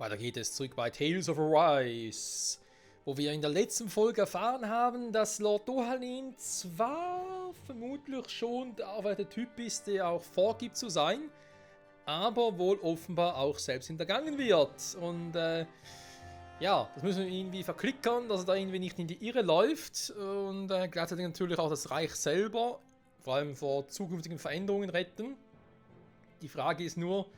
Weiter geht es zurück bei Tales of Arise, wo wir in der letzten Folge erfahren haben, dass Lord Dohalim zwar vermutlich schon der arbeitende Typ ist, der auch vorgibt zu sein, aber wohl offenbar auch selbst hintergangen wird. Und ja, das müssen wir irgendwie verklickern, dass er da irgendwie nicht in die Irre läuft und gleichzeitig natürlich auch das Reich selber, vor allem vor zukünftigen Veränderungen retten. Die Frage ist nur,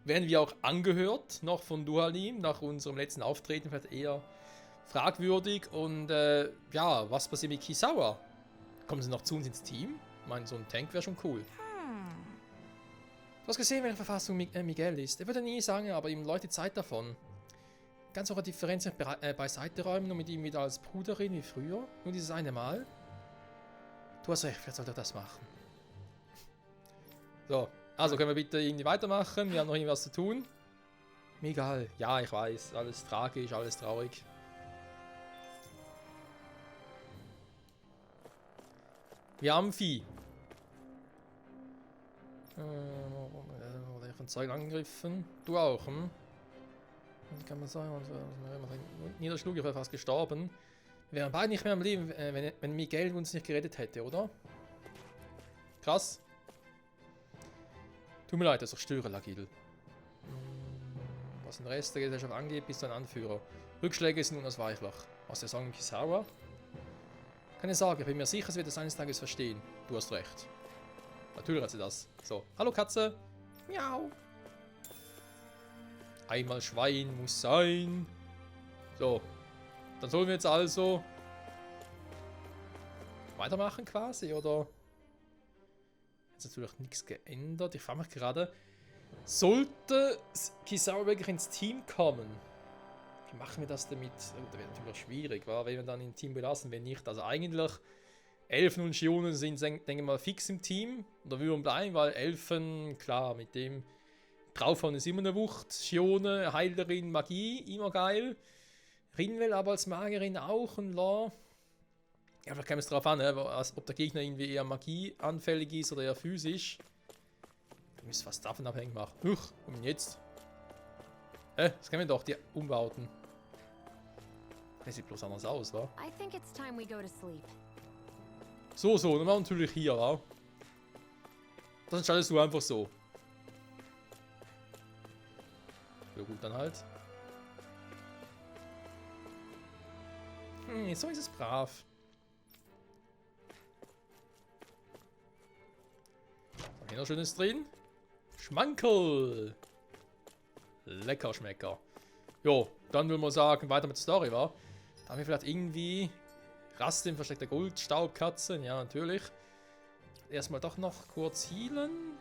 werden wir auch angehört noch von Dohalim nach unserem letzten Auftreten, vielleicht eher fragwürdig. Und ja, was passiert mit Kisawa? Kommen sie noch zu uns ins Team? Ich meine, so ein Tank wäre schon cool. Du hast gesehen, welche Verfassung Miguel ist. Er würde nie sagen, aber ihm Leute Zeit davon. Ganz eure Differenzen beiseite räumen und mit ihm wieder als Bruder reden wie früher. Nur dieses eine Mal. Du hast recht, vielleicht sollte er das machen. So, also können wir bitte irgendwie weitermachen. Wir haben noch irgendwas zu tun. Mir egal. Ja, ich weiß. Alles tragisch, alles traurig. Wir haben Vieh. Wurde von Zeugen angegriffen. Du auch, hm? Wie kann man sagen? Niederschlug, ich wäre fast gestorben. Wir wären beide nicht mehr am Leben, wenn Miguel uns nicht gerettet hätte, oder? Krass. Tut mir leid, dass ich störe, Lagil. Was den Rest der Gesellschaft angeht, bist du ein Anführer. Rückschläge sind unausweichlich. Aus der Song Kisawa? Keine Sorge, ich bin mir sicher, sie wird es eines Tages verstehen. Du hast recht. Natürlich hat sie das. So, hallo Katze. Miau. Einmal Schwein muss sein. So, dann sollen wir jetzt also weitermachen quasi, oder? Jetzt natürlich nichts geändert. Ich frage mich gerade, sollte Kisawa wirklich ins Team kommen? Wie machen wir das damit? Oh, das wäre natürlich schwierig, wenn wir dann im Team belassen, wenn nicht. Also eigentlich, Elfen und Shionen sind, denke ich mal, fix im Team. Oder würden bleiben, weil Elfen, klar, mit dem draufhauen ist immer eine Wucht. Shione, Heilerin, Magie, immer geil. Rinwell aber als Magierin auch und La. Ja, vielleicht käme es darauf an, ob der Gegner irgendwie eher magieanfällig ist oder eher physisch. Wir müssen fast davon abhängig machen. Huch, und jetzt? Das kennen wir doch, die Umbauten. Das sieht bloß anders aus, wa? So, dann war natürlich hier, wa? Das entscheidest du einfach so. Ja gut, dann halt. So ist es brav. Hier noch Schönes drin. Schmankerl. Lecker Schmecker. Jo, dann würden wir sagen, weiter mit der Story, wa? Da haben wir vielleicht irgendwie Raste im Versteck der Goldstaubkatzen. Ja, natürlich. Erstmal doch noch kurz healen.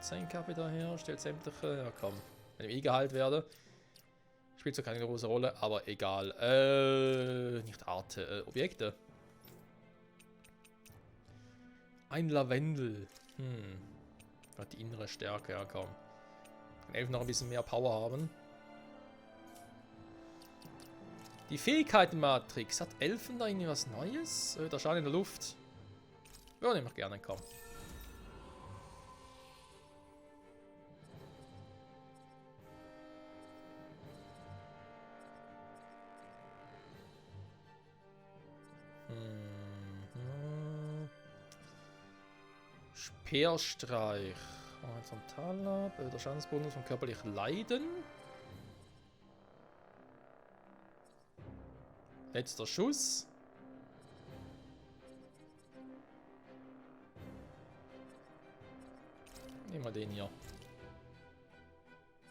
80% KP daher. Stellt sämtliche. Ja, komm. Wenn ich geheilt werde. Spielt so keine große Rolle, aber egal. Nicht Arte, Objekte. Ein Lavendel. Hat die innere Stärke, ja komm. Kann Elfen noch ein bisschen mehr Power haben. Die Fähigkeitenmatrix. Hat Elfen da irgendwie was Neues? Der Schaden in der Luft. Ja, nehme ich gerne, komm. Speerstreich. Horizontaler, der Schadensbonus von körperlich Leiden. Letzter Schuss. Nehmen wir den hier.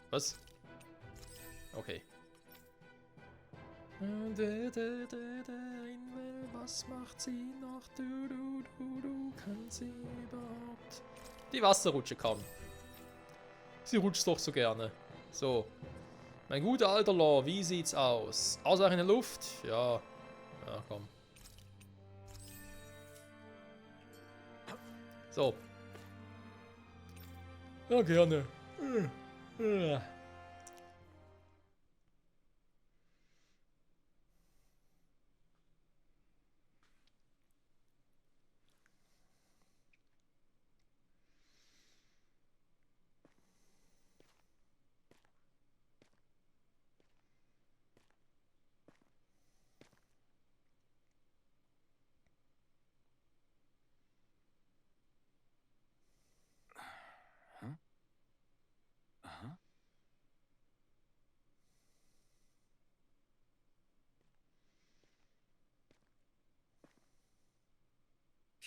Was? Okay. Was macht sie noch? Du, kann sie überhaupt? Die Wasserrutsche kommt. Sie rutscht doch so gerne. So. Mein guter alter Law, wie sieht's aus? Ausweichen in der Luft? Ja. Ja, komm. So. Ja, gerne.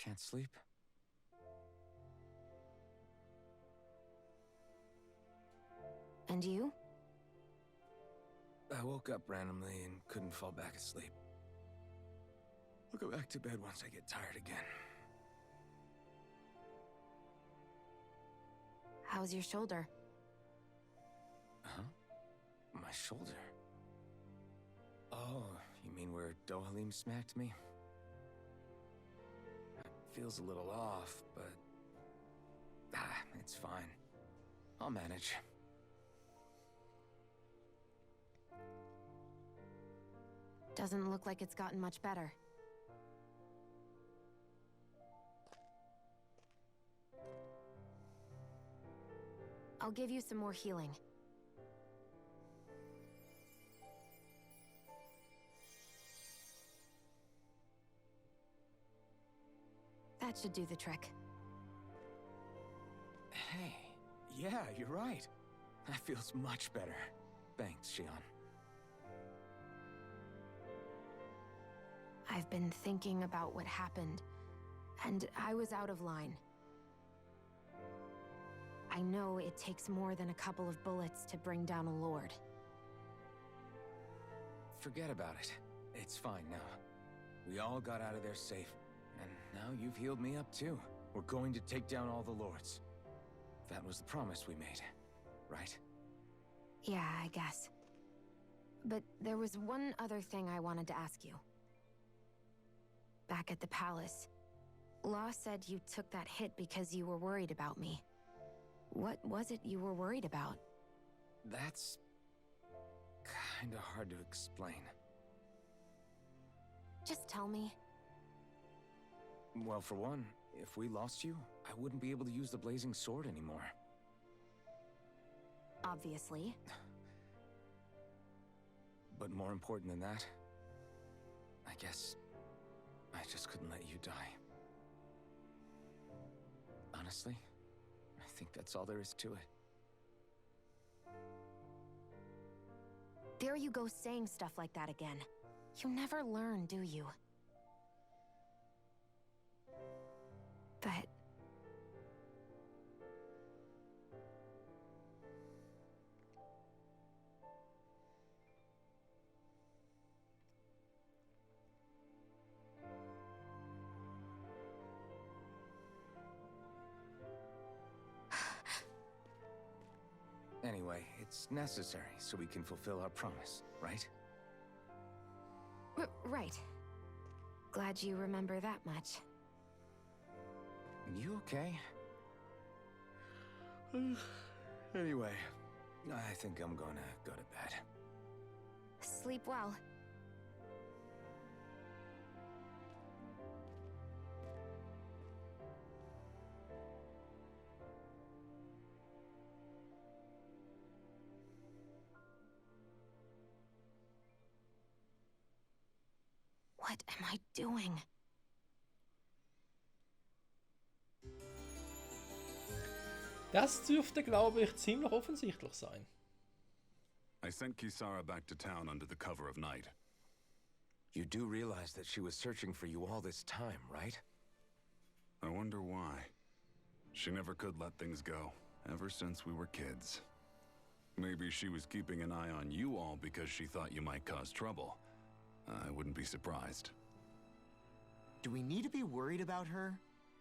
Can't sleep? And you? I woke up randomly and couldn't fall back asleep. I'll go back to bed once I get tired again. How's your shoulder? Huh? My shoulder? Oh, you mean where Dohalim smacked me? It feels a little off, but... it's fine. I'll manage. Doesn't look like it's gotten much better. I'll give you some more healing. That should do the trick. Hey, yeah, you're right. That feels much better. Thanks, Shion. I've been thinking about what happened, and I was out of line. I know it takes more than a couple of bullets to bring down a lord. Forget about it. It's fine now. We all got out of there safe, and now you've healed me up too. We're going to take down all the lords. That was the promise we made, right? Yeah, I guess. But there was one other thing I wanted to ask you. Back at the palace, Law said you took that hit because you were worried about me. What was it you were worried about? That's... kinda hard to explain. Just tell me. Well, for one, if we lost you, I wouldn't be able to use the blazing sword anymore. Obviously. But more important than that, I guess I just couldn't let you die. Honestly, I think that's all there is to it. There you go saying stuff like that again. You never learn, do you? But... Anyway, it's necessary so we can fulfill our promise, right? Right. Glad you remember that much. You okay? Anyway, I think I'm gonna go to bed. Sleep well. What am I doing? Das dürfte, glaube ich, ziemlich offensichtlich sein. I sent Kisara back to town under the cover of night. You do realize that she was searching for you all this time, right? I wonder why. She never could let things go, ever since we were kids. Maybe she was keeping an eye on you all because she thought you might cause trouble. I wouldn't be surprised. Do we need to be worried about her?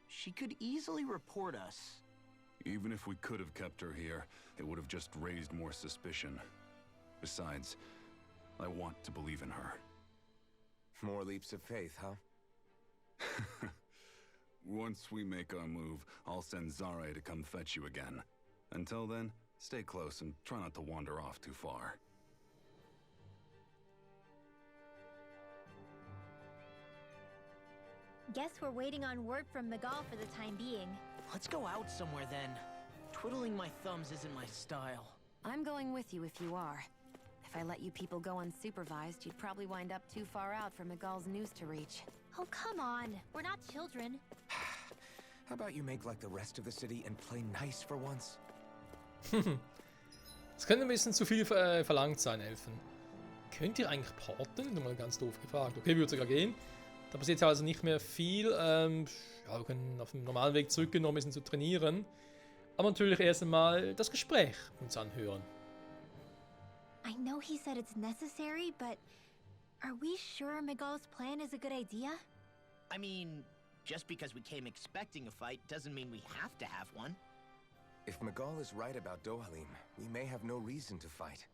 She could easily report us. Even if we could have kept her here, it would have just raised more suspicion. Besides, I want to believe in her. More leaps of faith, huh? Once we make our move, I'll send Zare to come fetch you again. Until then, stay close and try not to wander off too far. Guess we're waiting on word from Miguel for the time being. Let's go out somewhere then. Twiddling my thumbs isn't my style. I'm going with you if you are. If I let you people go unsupervised, you'd probably wind up too far out for Miguel's news to reach. Oh, come on. We're not children. How about you make like the rest of the city and play nice for once? Das könnte ein bisschen zu viel verlangt sein, Elfen. Könnt ihr eigentlich porten? Nur mal ganz doof gefragt. Okay, würde sogar gehen. Da passiert ja also nicht mehr viel. Ja, wir können auf dem normalen Weg zurückgehen, noch ein bisschen zu trainieren. Aber natürlich erst einmal das Gespräch uns anhören. I know he said it's necessary, but are we sure Miguel's plan is a good idea? I mean, just because we came expecting a fight doesn't mean we have to have one. If Miguel is right about Dohalim, we may have no reason to fight.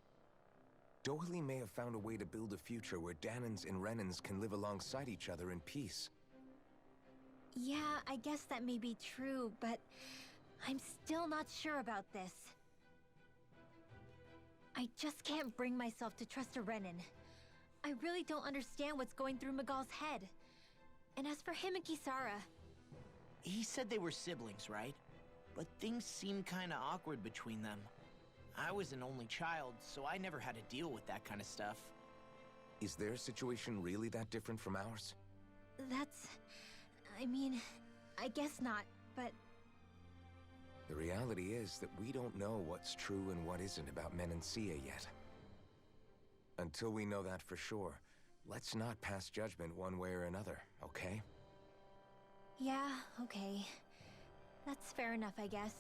Dohalim may have found a way to build a future where Danans and Renans can live alongside each other in peace. Yeah, I guess that may be true, but I'm still not sure about this. I just can't bring myself to trust a Renan. I really don't understand what's going through Miguel's head. And as for him and Kisara... He said they were siblings, right? But things seemed kinda awkward between them. I was an only child, so I never had to deal with that kind of stuff. Is their situation really that different from ours? That's... I mean, I guess not, but... The reality is that we don't know what's true and what isn't about Menancia yet. Until we know that for sure, let's not pass judgment one way or another, okay? Yeah, okay. That's fair enough, I guess.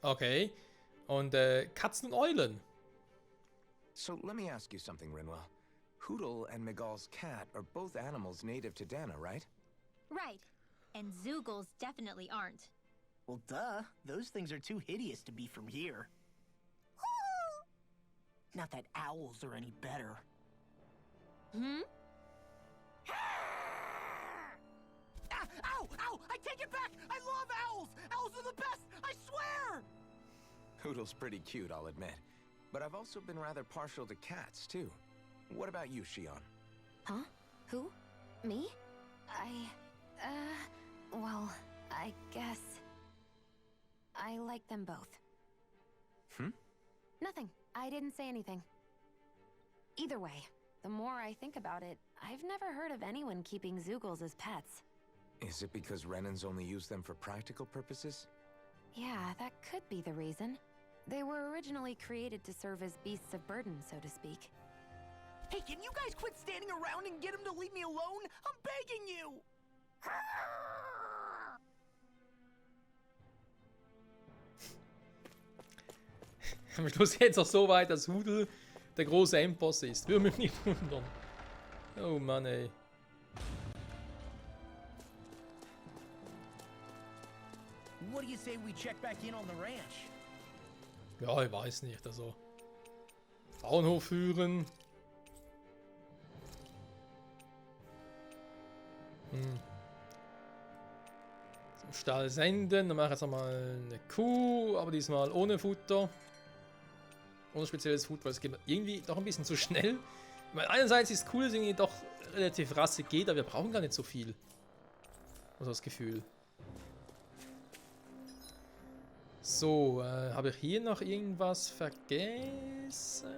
Okay. Und Katzen und Eulen. So let me ask you something, Rinwell. Hootle and Miguel's cat are both animals native to Dana, right? Right. And Zoogles definitely aren't. Well, duh. Those things are too hideous to be from here. Not that owls are any better. Hmm? Ah, ow! Ow! I take it back! I love owls! Owls are the best! I swear! Hootle's pretty cute, I'll admit. But I've also been rather partial to cats, too. What about you, Shion? Huh? Who? Me? Well, I guess... I like them both. Hmm? Nothing. I didn't say anything. Either way, the more I think about it, I've never heard of anyone keeping Zoogles as pets. Is it because Renans only use them for practical purposes? Yeah, that could be the reason. They were originally created to serve as beasts of burden, so to speak. Hey, can you guys quit standing around and get him to leave me alone? I'm begging you! Am Schluss geht es auch so weit, dass Hudel der große Endboss ist. Würde mich nicht wundern. Oh Mann, ey. What do you say we check back in on the ranch? Ja, ich weiß nicht. Also. Bauernhof führen. Zum Stall senden. Dann mache ich jetzt nochmal eine Kuh, aber diesmal ohne Futter. Ohne spezielles Futter, weil es geht irgendwie doch ein bisschen zu schnell. Ich meine, einerseits ist es cool, dass es irgendwie doch relativ rassig geht, aber wir brauchen gar nicht so viel. Also das Gefühl. So, habe ich hier noch irgendwas vergessen?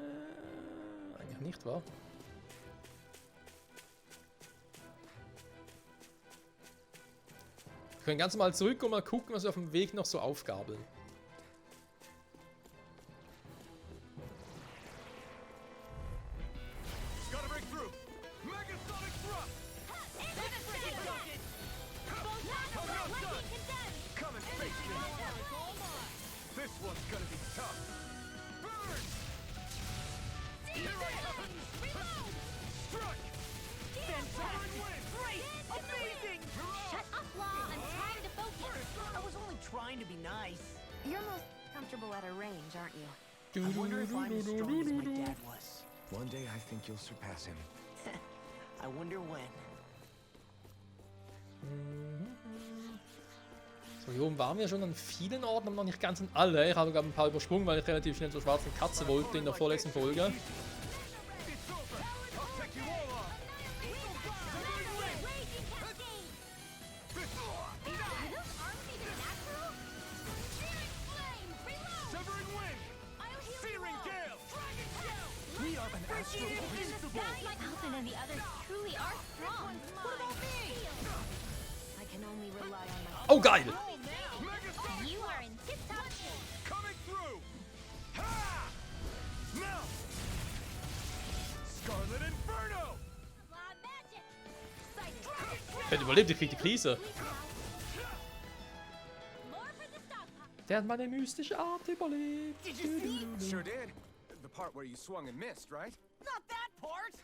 Eigentlich nicht, wahr? Wir können ganz normal zurück und mal gucken, was wir auf dem Weg noch so aufgabeln. Trying to be nice. You're most comfortable at a range, aren't you? I wonder if I'm as strong as my dad was. One day I think you'll surpass him. I wonder when. So, hier oben waren wir schon an vielen Orten, aber noch nicht ganz an alle. Ich habe, glaube ich, ein paar übersprungen, weil ich relativ schnell zur schwarzen Katze wollte in der vorletzten Folge. Alvin and the others truly are strong. What about me? I can only rely on my... Oh, geil! You are in tip-top shape. Coming through! Ha! Now! Ich hätte überlebt, ich krieg die Krise. Der hat meine mystische Art überlebt. Sure did. The part where you swung and missed, right? Not that part!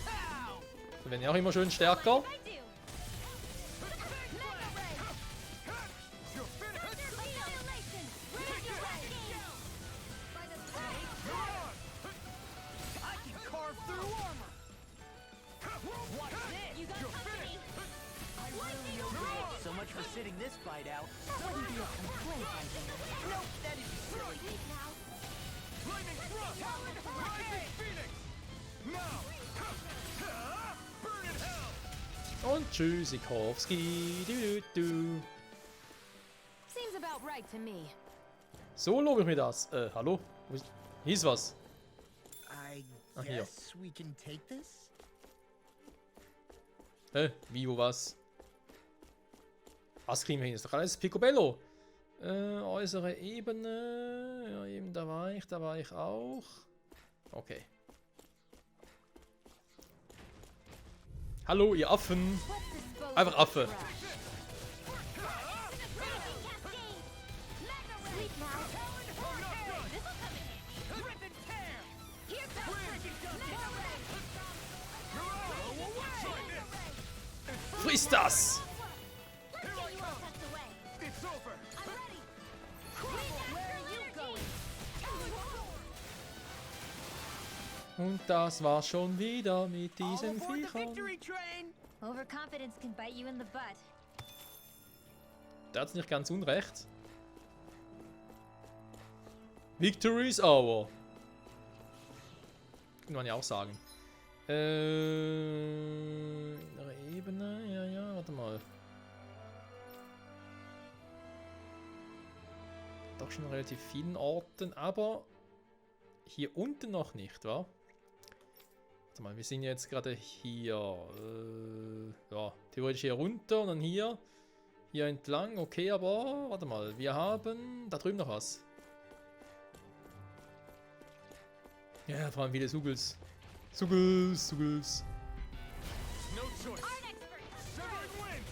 Ow! Wir werden ja auch immer schön stärker. I can carve through armor! Watch this! So much for sitting this fight out. That wouldn't be a complaint, I think. Nope, that'd be silly. Lightning thrust! Rising Phoenix! Now! Burn in hell! Und Tschüssikowski. Du, du. Seems about right to me. So lobe ich mir das. Hallo? Hier ist was. I Ach, hier. guess we can take this? Wie, wo, was? Was kriegen wir hin? Das ist doch alles Picobello. Äußere Ebene. Ja, eben, da war ich auch. Okay. Hallo, ihr Affen. Einfach Affe. Friss das! It's over! Und das war schon wieder mit All diesen aboard the Viechern. victory train! Overconfidence can bite you in the butt. Der hat's nicht ganz unrecht. Victory is our. Könnte man ja auch sagen. Innere Ebene, ja, warte mal. Doch schon relativ vielen Orten, aber hier unten noch nicht, wa? Warte mal, wir sind jetzt gerade hier. Ja, theoretisch hier runter und dann hier. Hier entlang, okay, aber warte mal, wir haben da drüben noch was. Ja, vor allem viele Suggels. Suggels. No choice! Severing wind!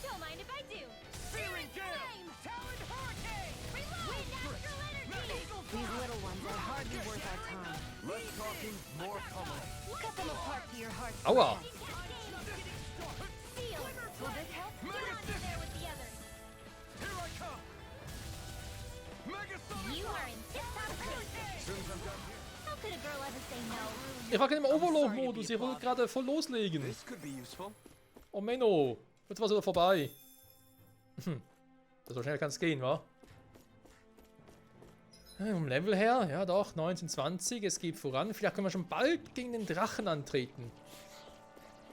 Don't mind if I do. Searing gale! Talon hurricane! These little ones are hardly worth our time. Less talking, more pummeling. Cut them apart to your heart's Aua! content. Seal. Will this help? Get on in there with the others. Here I come! Megasonic You are in tip-top shape. Soon as I'm done here. How could a girl ever say no? Ich war gerade im Overload-Modus, ich wollte gerade voll loslegen. This could be useful. Oh Menno, jetzt war es wieder vorbei. So schnell kann es gehen, wa? Vom Level her, ja doch, 1920, es geht voran. Vielleicht können wir schon bald gegen den Drachen antreten.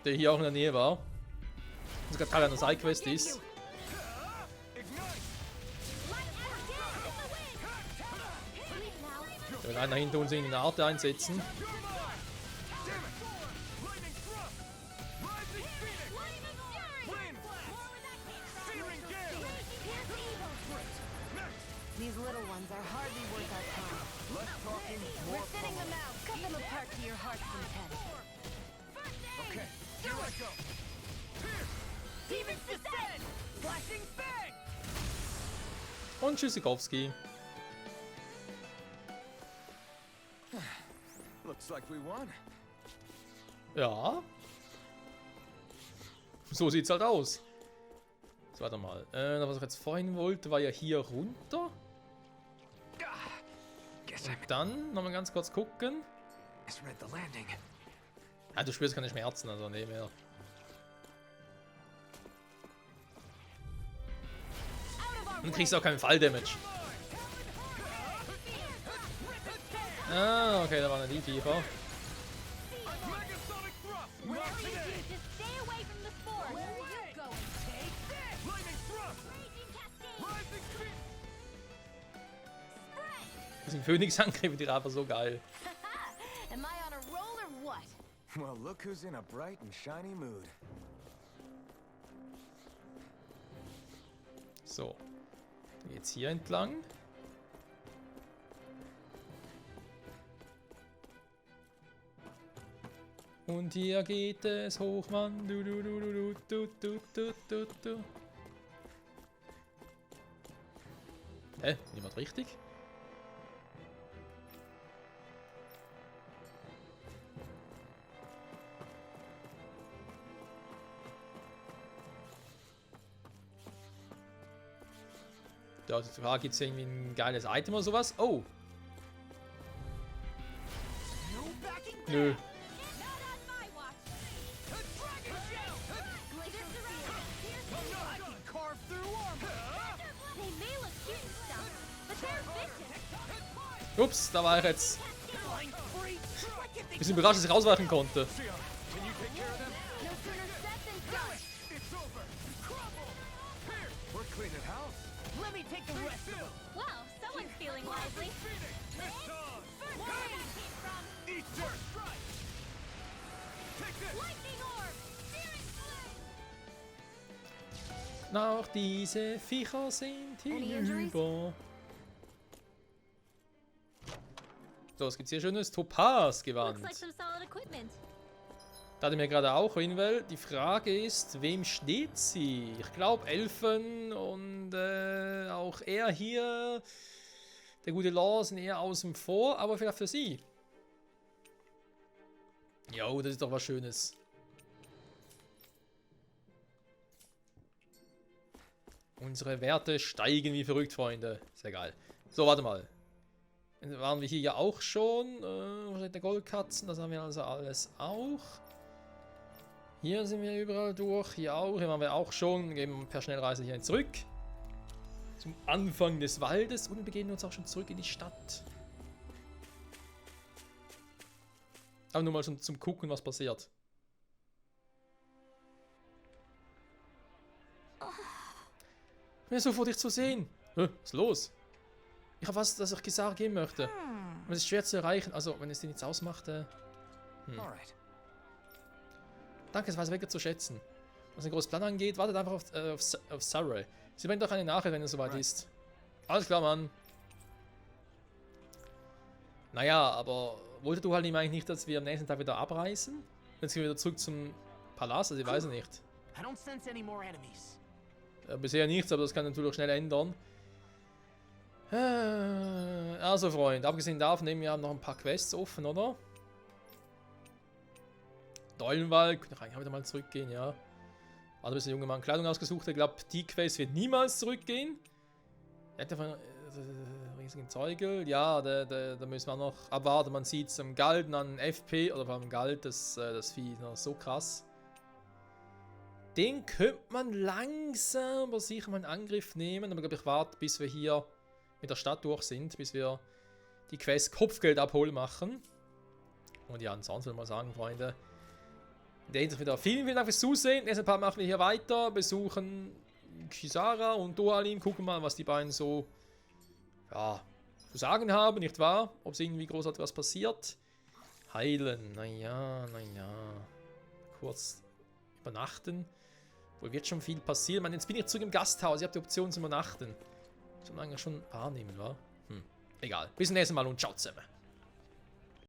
Der hier auch in der Nähe war. Und sogar Teil einer Sidequest ist. Wir werden einer hinter uns in eine Art einsetzen. Lightning thrust! Rising Phoenix! Wind! Searing gale! These little ones are hardly worth our time. Less talking, more We're thinning them out. Cut them apart to your heart's content. Okay, here I go. Demons descend! Flashing fang! Und Tschüssikowski. Looks like we won. Ja. So sieht's halt aus. So, warte mal. Was ich jetzt vorhin wollte, war ja hier runter. Guess Und dann nochmal ganz kurz gucken. misread the landing. Ah, du spürst keine Schmerzen, also nee mehr. Und kriegst auch keinen Fall-Damage. Ah, okay, da waren die Viecher. Megasonic thrust! Whatever you do, just stay away from the spore. Where are you going? Take this! Lightning thrust! Raging cascade. Rising Phoenix! Diesen Phönix-Angriff, die war so geil. Am I on a roll or what? Well, look who's in a bright and shiny mood. So. Dann geht's hier entlang. Und hier geht es hoch, Mann. Du, du, du, du, du, du, du, du, du. Niemand richtig? Da gibt es irgendwie ein geiles Item oder sowas. Oh! Nö. Ups, da war ich jetzt. Bisschen überrascht, dass ich rausweichen konnte. Auch diese Viecher sind hinüber. So, was gibt's hier schönes? Topaz-Gewand. Da hatte mir gerade auch Rinwell. Die Frage ist, wem steht sie? Ich glaube Elfen und auch er hier, der gute Law, sind eher außen vor, aber vielleicht für sie. Jo, das ist doch was Schönes. Unsere Werte steigen wie verrückt, Freunde. Sehr geil. So, warte mal. Waren wir hier ja auch schon. Der Goldkatzen, das haben wir also alles auch. Hier sind wir überall durch. Hier auch. Hier waren wir auch schon. Gehen wir per Schnellreise hier zurück. Zum Anfang des Waldes. Und wir begeben uns auch schon zurück in die Stadt. Aber nur mal zum Gucken, was passiert. Ich bin so froh, dich zu sehen. Was ist los? Ich habe was, das ich Kisara geben möchte. Aber es ist schwer zu erreichen. Also, wenn es den jetzt ausmacht. Danke, es weiß Wecker zu schätzen. Was den großen Plan angeht, wartet einfach auf Sarai. Sie bringt doch eine Nachricht, wenn es soweit ist. Alles klar, Mann. Naja, aber wollte du halt eigentlich nicht, dass wir am nächsten Tag wieder abreisen? Jetzt gehen wir wieder zurück zum Palast, also ich weiß nicht. I don't sense any more enemies. Bisher nichts, aber das kann natürlich schnell ändern. Also Freund, abgesehen davon nehmen wir noch ein paar Quests offen, oder? Dollenwald, können wir eigentlich wieder mal zurückgehen, ja. Also bis der junge Mann Kleidung ausgesucht hat, ich glaube, die Quest wird niemals zurückgehen. Er hat ja riesigen Zeugel, ja, da müssen wir noch abwarten. Man sieht es am Galden an FP, oder vor allem Galt, das Vieh ist noch so krass. Den könnte man langsam aber sicher mal in Angriff nehmen, aber ich glaube, ich warte, bis wir hier mit der Stadt durch sind, bis wir die Quest Kopfgeld abholen machen. Und ja, ansonsten würde ich mal sagen, Freunde, in der Hinsicht wieder vielen Dank fürs Zusehen. Nächsten Part machen wir hier weiter, besuchen Kisara und Dohalim, gucken mal, was die beiden so zu sagen haben, nicht wahr? Ob es irgendwie großartig was passiert. Heilen, naja. Kurz übernachten. Wohl wird schon viel passieren. Man, jetzt bin ich zurück im Gasthaus. Ich habe die Option zum Übernachten. Das soll man eigentlich schon wahrnehmen, wa? Egal. Bis zum nächsten Mal und ciao zusammen.